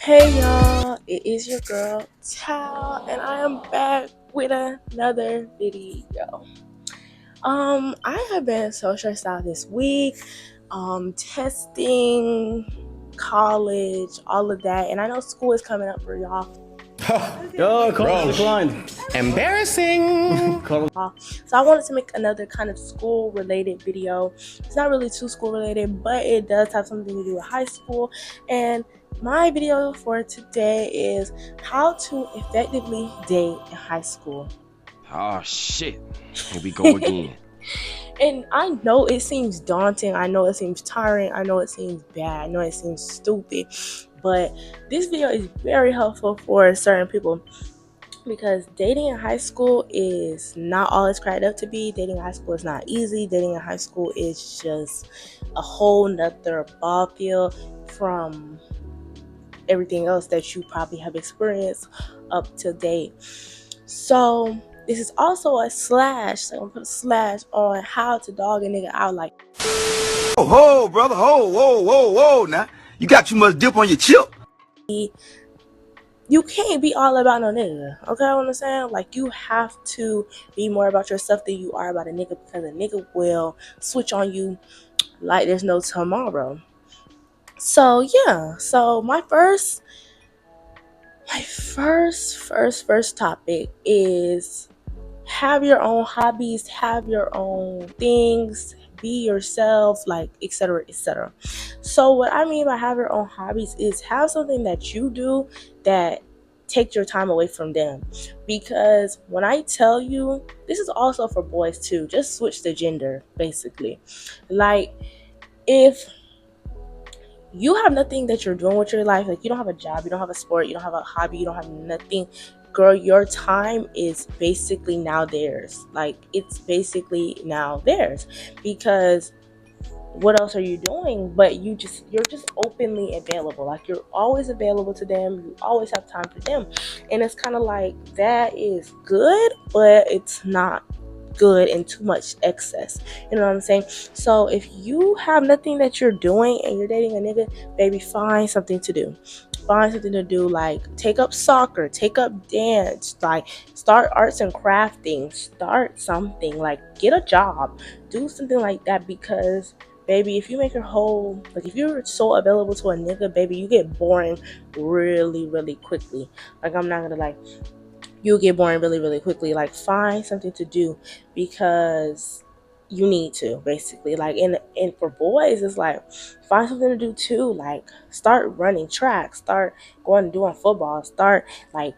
Hey y'all, it is your girl Tal, and I am back with another video. I have been so stressed out this week, testing, college, all of that, and I know school is coming up for y'all. Yo, call declined. Embarrassing. So I wanted to make another kind of school related video. It's not really too school related, but it does have something to do with high school. And my video for today is how to effectively date in high school. Oh shit, here we go again. And I know it seems daunting, I know it seems tiring, I know it seems bad, I know it seems stupid, but this video is very helpful for certain people, because dating in high school is not all it's cracked up to be. Dating in high school is not easy. Dating in high school is just a whole nother ball field from everything else that you probably have experienced up to date. So this is also a slash, so I'm gonna put a slash on how to dog a nigga out. Like, ho, brother, whoa, now you got too much dip on your chip. you can't be all about no nigga, okay? What I'm saying? Like, you have to be more about yourself than you are about a nigga, because a nigga will switch on you like there's no tomorrow. So yeah, so my first topic is have your own hobbies, have your own things, be yourself, like etc, etc. So what I mean by have your own hobbies is have something that you do that take your time away from them. Because when I tell you, this is also for boys too, just switch the gender basically. Like, if you have nothing that you're doing with your life, like you don't have a job, you don't have a sport, you don't have a hobby, you don't have nothing, girl, your time is basically now theirs. Like, it's basically now theirs, because what else are you doing? But you're just openly available. Like, you're always available to them, you always have time for them. And it's kind of like, that is good, but it's not good in too much excess. You know what I'm saying? So if you have nothing that you're doing and you're dating a nigga, baby, find something to do. Find something to do, like take up soccer, take up dance, like start arts and crafting, start something, like get a job, do something like that. Because baby, if you make your whole, like if you're so available to a nigga, baby, you get boring really, really quickly. Like, I'm not gonna lie, you'll get boring really, really quickly. Like, find something to do, because you need to, basically. Like, and for boys, it's like, find something to do too. Like, start running track, start going and doing football, start, like,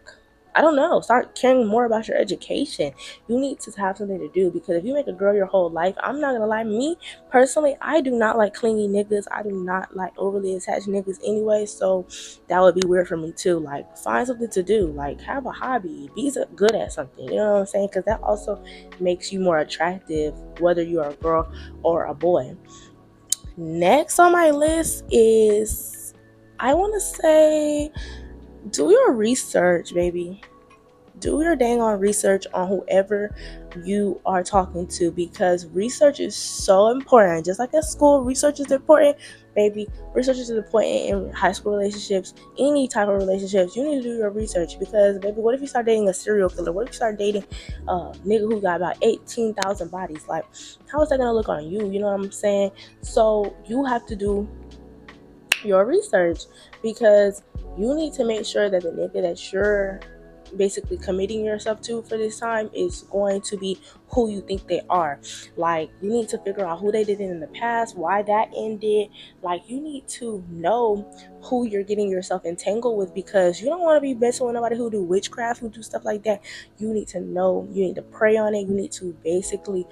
I don't know, start caring more about your education. You need to have something to do, because if you make a girl your whole life, I'm not gonna lie, me personally, I do not like clingy niggas. I do not like overly attached niggas anyway, so that would be weird for me too. Like, find something to do, like have a hobby, be good at something, you know what I'm saying? Because that also makes you more attractive, whether you are a girl or a boy. Next on my list is, I want to say, do your research, baby. Do your dang on research on whoever you are talking to, because research is so important. Just like at school, research is important, baby. Research is important in high school relationships, any type of relationships. You need to do your research, because baby, what if you start dating a serial killer? What if you start dating a nigga who got about 18,000 bodies? Like, how is that gonna look on you? You know what I'm saying? So you have to do your research, because you need to make sure that the nigga that you're basically committing yourself to for this time is going to be who you think they are. Like, you need to figure out who they did in the past, why that ended. Like, you need to know who you're getting yourself entangled with, because you don't want to be messing with nobody who do witchcraft, who do stuff like that. You need to know, you need to pray on it, you need to basically,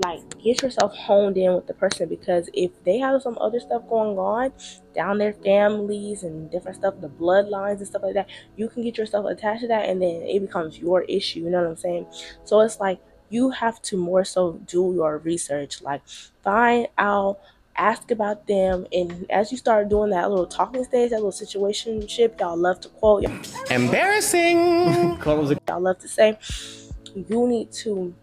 like, get yourself honed in with the person, because if they have some other stuff going on down their families and different stuff, the bloodlines and stuff like that, you can get yourself attached to that, and then it becomes your issue. You know what I'm saying? So it's like, you have to more so do your research. Like, find out, ask about them, and as you start doing that little talking stage, that little situationship y'all love to quote, Embarrassing. y'all love to say, you need to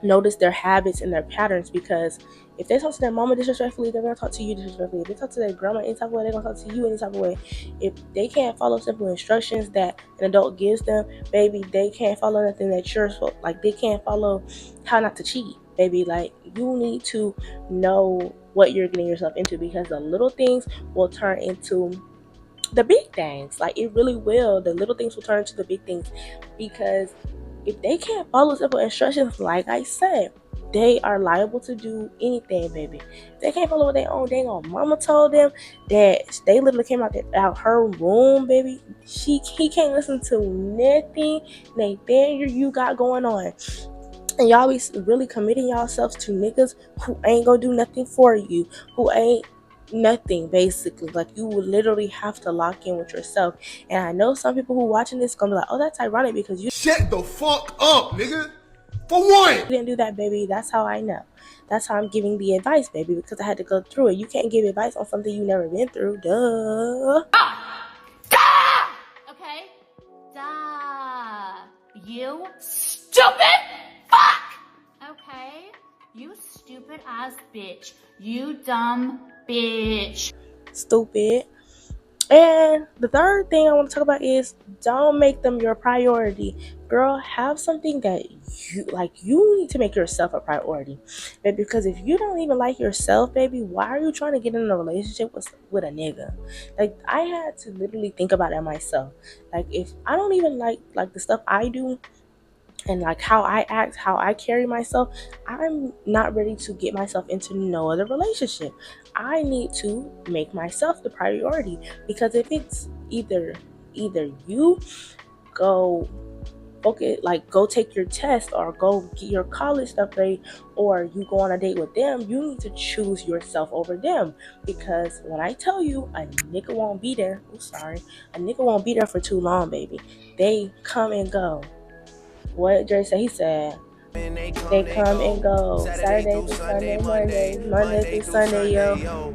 notice their habits and their patterns, because If they talk to their mama disrespectfully, they're gonna talk to you disrespectfully. If they talk to their grandma any type of way, they're gonna talk to you any type of way. If they can't follow simple instructions that an adult gives them, baby, they can't follow nothing that you're like. They can't follow how not to cheat, baby. Like, you need to know what you're getting yourself into, because the little things will turn into the big things. Like, it really will. The little things will turn into the big things, because if they can't follow simple instructions, like I said, they are liable to do anything, baby. If they can't follow what they own dang on mama told them, that they literally came out her room, baby. He can't listen to nothing you got going on. And y'all be really committing yourselves to niggas who ain't gonna do nothing for you, who ain't nothing, basically. Like, you would literally have to lock in with yourself. And I know some people who watching this gonna be like, oh, that's ironic because you Shut the fuck up, nigga. For what? didn't do that, baby. That's how I know. That's how I'm giving the advice, baby, because I had to go through it. You can't give advice on something you never been through. Duh. Okay? Duh. You stupid fuck! Okay? You stupid ass bitch. You dumb bitch. Stupid. And the third thing I want to talk about is, don't make them your priority. Girl, have something that you like. You need to make yourself a priority, baby, because if you don't even like yourself, baby, why are you trying to get in a relationship with a nigga? Like, I had to literally think about that myself. Like, if I don't even like the stuff I do, and like how I act, how I carry myself, I'm not ready to get myself into no other relationship. I need to make myself the priority, because if it's either you go focus, like go take your test or go get your college stuff ready, or you go on a date with them, you need to choose yourself over them. Because when I tell you, a nigga won't be there, a nigga won't be there for too long, baby. They come and go. What Dre said, he said, they come and go. Saturday through Sunday, Monday through Sunday, yo.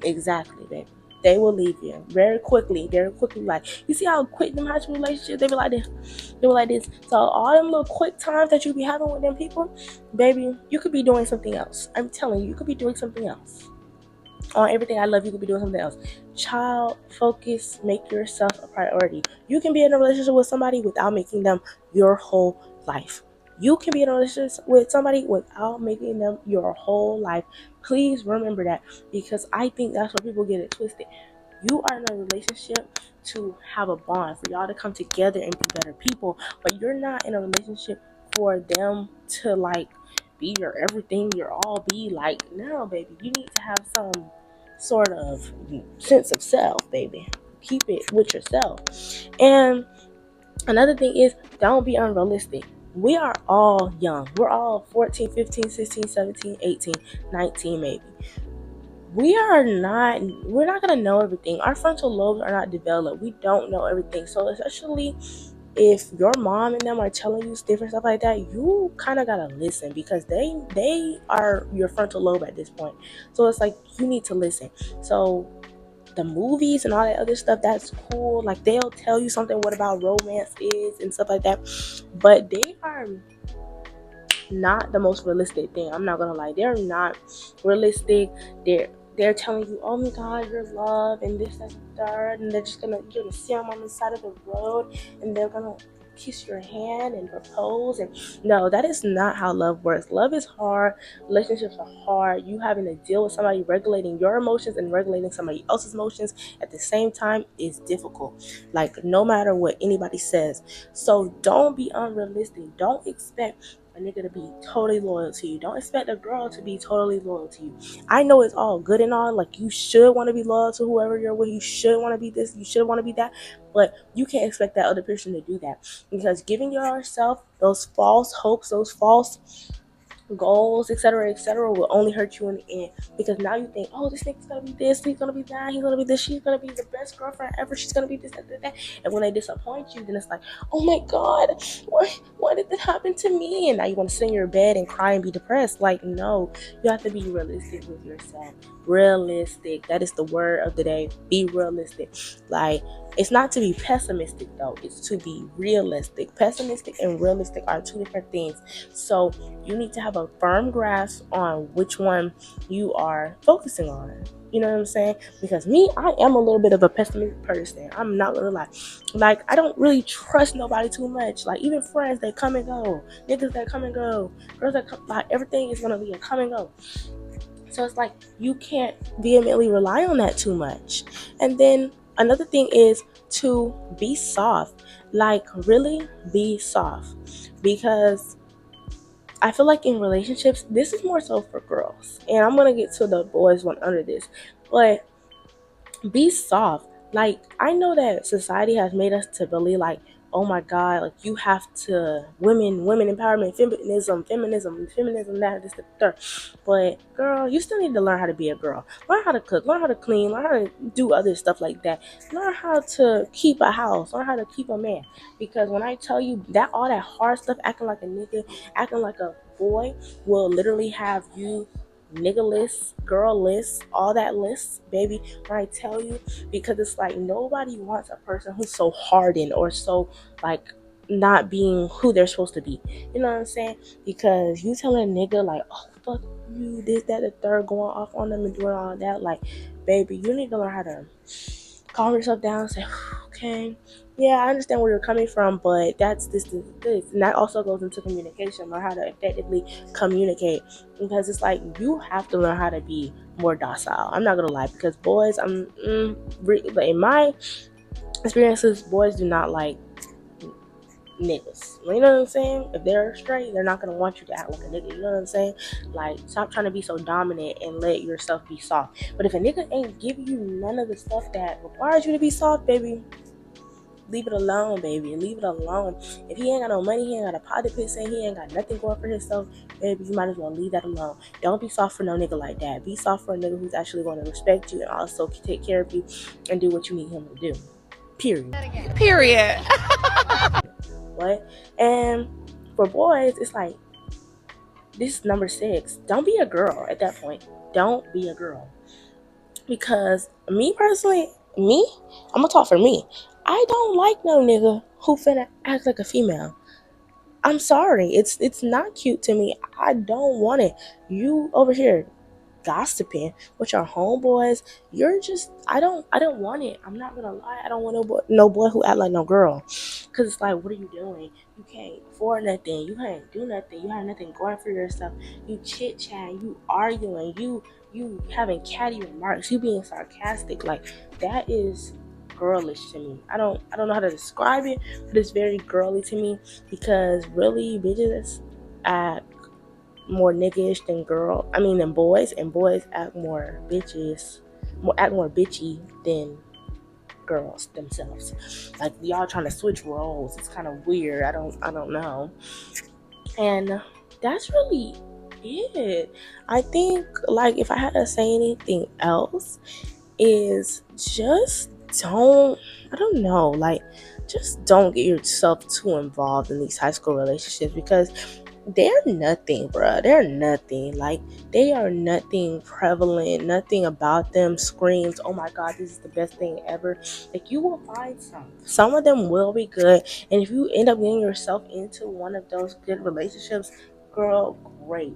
Exactly, baby. They will leave you very quickly, very quickly. Like, you see how quick them high school relationships, they be like this. They were like this. So all them little quick times that you be having with them people, baby, you could be doing something else. I'm telling you, you could be doing something else. On everything I love, you could be doing something else. Child, focus, make yourself a priority. You can be in a relationship with somebody without making them your whole life. You can be in a relationship with somebody without making them your whole life. Please remember that, because I think that's where people get it twisted. You are in a relationship to have a bond, for y'all to come together and be better people, but you're not in a relationship for them to like be your everything, your all. Be like, no, baby, you need to have some sort of sense of self, baby. Keep it with yourself. And another thing is, don't be unrealistic. We are all young. We're all 14, 15, 16, 17, 18, 19 maybe. We're not going to know everything. Our frontal lobes are not developed. We don't know everything. So especially if your mom and them are telling you different stuff like that, you kind of got to listen, because they are your frontal lobe at this point. So it's like, you need to listen. So the movies and all that other stuff, that's cool. Like, they'll tell you something what about romance is and stuff like that, but they are not the most realistic thing. I'm not gonna lie, they're not realistic. They're telling you, oh my god, you're love and this, that, and third, and you're gonna see them on the side of the road and they're gonna kiss your hand and propose. And no, that is not how love works. Love is hard. Relationships are hard. You having to deal with somebody regulating your emotions and regulating somebody else's emotions at the same time is difficult, like, no matter what anybody says. So don't be unrealistic. Don't expect a nigga to be totally loyal to you. Don't expect a girl to be totally loyal to you. I know it's all good and all, like, you should want to be loyal to whoever you're with. You should want to be this, you should want to be that, but you can't expect that other person to do that, because giving yourself those false hopes, those false goals, etc., will only hurt you in the end. Because now you think, oh, this nigga's gonna be this, he's gonna be that, he's gonna be this, she's gonna be the best girlfriend ever, she's gonna be this, that. And when they disappoint you, then it's like, oh my god, why did this happen to me? And now you want to sit in your bed and cry and be depressed. Like, no, you have to be realistic with yourself. Realistic, that is the word of the day. Be realistic. Like, It's not to be pessimistic though, it's to be realistic. Pessimistic and realistic are two different things. So you need to have a firm grasp on which one you are focusing on. You know what I'm saying? Because me, I am a little bit of a pessimistic person. I'm not gonna lie. Like, I don't really trust nobody too much. Like, even friends, they come and go. Niggas, they come and go. Girls, that come, like, everything is gonna be a come and go. So it's like you can't vehemently rely on that too much. And then another thing is to be soft. Like, really be soft. Because I feel like in relationships, this is more so for girls. And I'm gonna get to the boys one under this. But be soft. Like, I know that society has made us to believe like, oh my god, like you have to women empowerment, feminism, that, this, the third. But girl, you still need to learn how to be a girl. Learn how to cook, learn how to clean, learn how to do other stuff like that. Learn how to keep a house, learn how to keep a man. Because when I tell you that all that hard stuff, acting like a nigga, acting like a boy, will literally have you nigga list, girl list, all that list, baby, when I tell you, because it's like nobody wants a person who's so hardened or so like not being who they're supposed to be. You know what I'm saying? Because you telling a nigga like, oh fuck you, this, that, the third, going off on them and doing all that, like, baby, you need to learn how to calm yourself down and say, okay, yeah, I understand where you're coming from, but that's this. And that also goes into communication, learn how to effectively communicate. Because it's like you have to learn how to be more docile. I'm not gonna lie, because boys, in my experiences, boys do not like niggas. You know what I'm saying? If they're straight, they're not gonna want you to act like a nigga. You know what I'm saying? Like, stop trying to be so dominant and let yourself be soft. But if a nigga ain't giving you none of the stuff that requires you to be soft, baby, leave it alone, baby. Leave it alone. If he ain't got no money, he ain't got a pot to piss in, he ain't got nothing going for himself, baby, you might as well leave that alone. Don't be soft for no nigga like that. Be soft for a nigga who's actually going to respect you and also take care of you and do what you need him to do. Period. What? And for boys, it's like, this is number 6. Don't be a girl at that point. Don't be a girl. Because me personally, I'm gonna talk for me. I don't like no nigga who finna act like a female. I'm sorry. It's not cute to me. I don't want it. You over here gossiping with your homeboys, you're just, I don't want it. I'm not gonna lie, I don't want no boy who act like no girl. Cause it's like, what are you doing? You can't afford nothing, you can't do nothing, you have nothing going for yourself, you chit chatting, you arguing, you having catty remarks, you being sarcastic. Like, that is girlish to me. I don't know how to describe it, but it's very girly to me. Because really, bitches act more niggish than boys, and boys act more bitchy than girls themselves. Like, y'all trying to switch roles. It's kind of weird. I don't know. And that's really it. I think, like, if I had to say anything else, is just don't, I don't know, like, just don't get yourself too involved in these high school relationships. Because they're nothing, bruh. They're nothing. Like, they are nothing prevalent. Nothing about them screams, oh my god, this is the best thing ever. Like, you will find some of them will be good, and if you end up getting yourself into one of those good relationships, girl, great.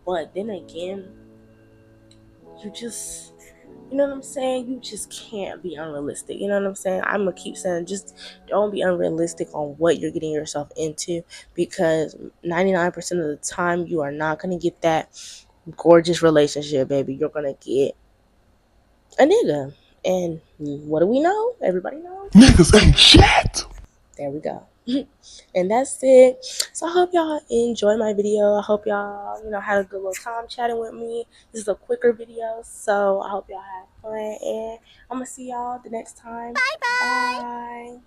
But then again, you just, you know what I'm saying? You just can't be unrealistic. You know what I'm saying? I'm gonna keep saying, just don't be unrealistic on what you're getting yourself into. Because 99% of the time, you are not gonna get that gorgeous relationship, baby. You're gonna get a nigga. And what do we know? Everybody knows. Niggas ain't shit. There we go. And that's it. So I hope y'all enjoy my video. I hope y'all, had a good little time chatting with me. This is a quicker video, so I hope y'all had fun. And I'm gonna see y'all the next time. Bye.